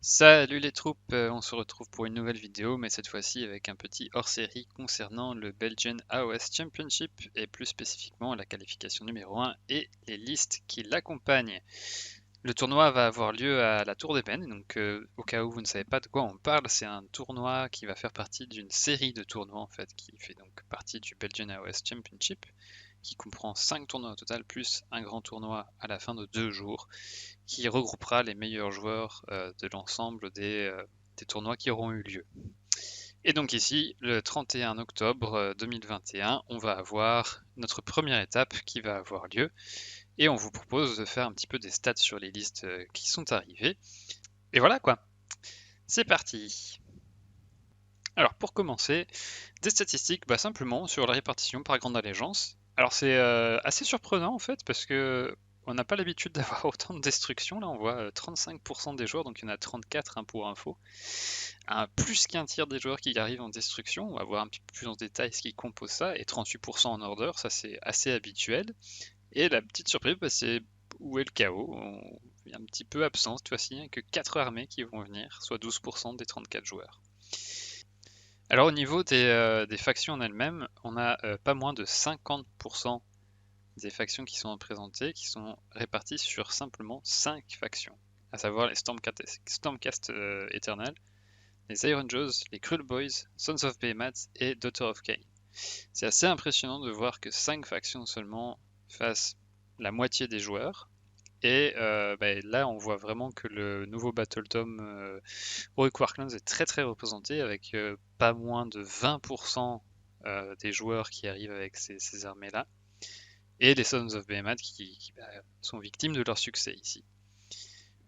Salut les troupes, on se retrouve pour une nouvelle vidéo, mais cette fois-ci avec un petit hors-série concernant le Belgian AOS Championship et plus spécifiquement la qualification numéro 1 et les listes qui l'accompagnent. Le tournoi va avoir lieu à la Tour d'Ébène, donc au cas où vous ne savez pas de quoi on parle, c'est un tournoi qui va faire partie d'une série de tournois en fait, qui fait donc partie du Belgian AOS Championship, qui comprend 5 tournois au total, plus un grand tournoi à la fin de 2 jours qui regroupera les meilleurs joueurs de l'ensemble des tournois qui auront eu lieu. Et donc ici, le 31 octobre 2021, on va avoir notre première étape qui va avoir lieu et on vous propose de faire un petit peu des stats sur les listes qui sont arrivées. Et voilà quoi, c'est parti. Alors pour commencer, des statistiques simplement sur la répartition par grande allégeance. Alors c'est assez surprenant en fait parce que on n'a pas l'habitude d'avoir autant de destruction. Là on voit 35% des joueurs, donc il y en a 34 pour info. Plus qu'un tiers des joueurs qui arrivent en destruction. On va voir un petit peu plus en détail ce qui compose ça. Et 38% en order, ça c'est assez habituel. Et la petite surprise, c'est où est le chaos. On est un petit peu absent cette fois-ci, il n'y a que 4 armées qui vont venir, soit 12% des 34 joueurs. Alors au niveau des factions en elles-mêmes, on a pas moins de 50% des factions qui sont représentées, qui sont réparties sur simplement 5 factions, à savoir les Stormcast Eternal, les Iron Jaws, les Cruel Boys, Sons of Behemoth et Daughter of Cain. C'est assez impressionnant de voir que 5 factions seulement fassent la moitié des joueurs. Et là, on voit vraiment que le nouveau Battle Tome Heroic Warclans est très très représenté avec pas moins de 20% des joueurs qui arrivent avec ces armées-là. Et les Sons of Behemoth qui sont victimes de leur succès ici.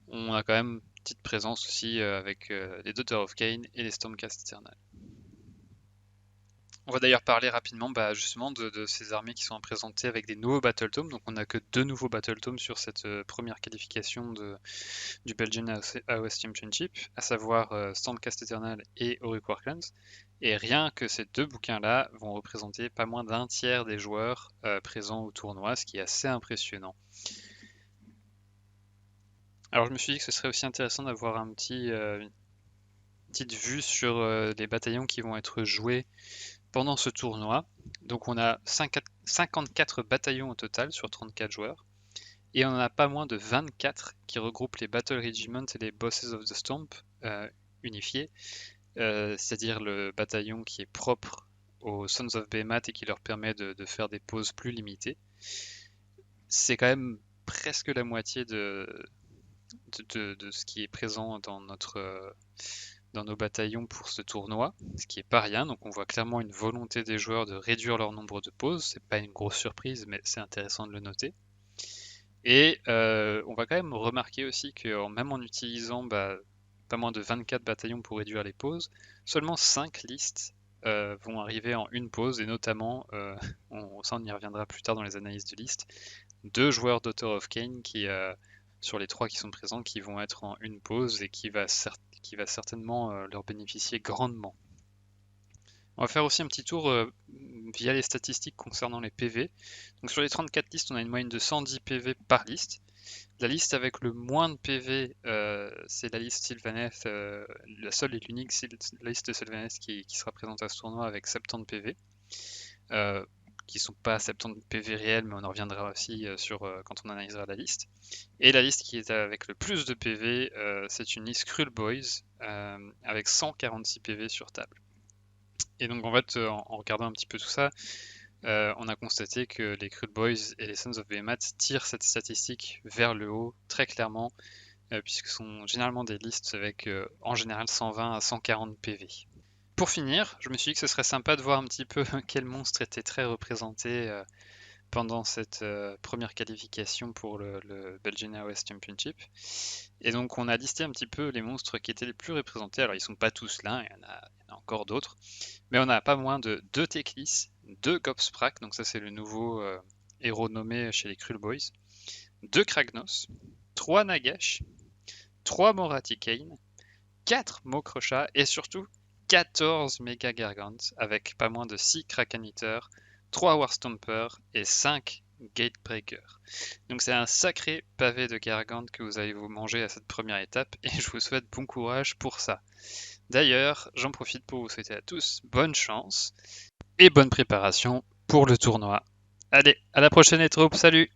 On a quand même une petite présence aussi avec les Daughter of Cain et les Stormcast Eternal. On va d'ailleurs parler rapidement justement de ces armées qui sont représentées avec des nouveaux Battle Tomes. Donc on n'a que 2 nouveaux Battle Tomes sur cette première qualification du Belgian AOS Championship, à savoir Stormcast Eternal et Heroic Warclans. Et rien que ces 2 bouquins-là vont représenter pas moins d'un tiers des joueurs présents au tournoi, ce qui est assez impressionnant. Alors je me suis dit que ce serait aussi intéressant d'avoir une petite vue sur les bataillons qui vont être joués pendant ce tournoi. Donc on a 54 bataillons au total sur 34 joueurs. Et on en a pas moins de 24 qui regroupent les Battle Regiments et les Bosses of the Stomp unifiés. C'est-à-dire le bataillon qui est propre aux Sons of Behemoth et qui leur permet de faire des pauses plus limitées. C'est quand même presque la moitié de ce qui est présent dans nos bataillons pour ce tournoi, ce qui est pas rien. Donc on voit clairement une volonté des joueurs de réduire leur nombre de pauses. C'est pas une grosse surprise, mais c'est intéressant de le noter. Et on va quand même remarquer aussi que même en utilisant pas moins de 24 bataillons pour réduire les pauses, seulement 5 listes vont arriver en une pause, et notamment, ça on y reviendra plus tard dans les analyses de liste, 2 joueurs d'Author of Cain qui, sur les 3 qui sont présents, qui vont être en une pause et qui va certainement leur bénéficier grandement. On va faire aussi un petit tour via les statistiques concernant les PV. Donc sur les 34 listes, on a une moyenne de 110 PV par liste. La liste avec le moins de PV, c'est la liste Sylvaneth, la seule et l'unique liste de Sylvaneth qui sera présente à ce tournoi avec 70 PV. Qui sont pas 70 PV réels, mais on en reviendra aussi quand on analysera la liste. Et la liste qui est avec le plus de PV, c'est une liste Cruel Boys avec 146 PV sur table. Et donc en fait, en regardant un petit peu tout ça, on a constaté que les Cruel Boys et les Sons of Behemoth tirent cette statistique vers le haut très clairement, puisque ce sont généralement des listes avec en général 120 à 140 PV. Pour finir, je me suis dit que ce serait sympa de voir un petit peu quel monstre était très représenté pendant cette première qualification pour le Belgian AOS Championship. Et donc on a listé un petit peu les monstres qui étaient les plus représentés. Alors ils sont pas tous là, il y en a encore d'autres. Mais on a pas moins de 2 Teclis, 2 Gobsprak, donc ça c'est le nouveau héros nommé chez les Cruel Boys, 2 Kragnos, 3 Nagash, 3 Moraticane, 4 Mokrocha et surtout 14 Mega Gargants avec pas moins de 6 Kraken Eater, 3 Warstomper et 5 Gatebreaker. Donc c'est un sacré pavé de Gargant que vous allez vous manger à cette première étape et je vous souhaite bon courage pour ça. D'ailleurs, j'en profite pour vous souhaiter à tous bonne chance et bonne préparation pour le tournoi. Allez, à la prochaine les troupes, salut!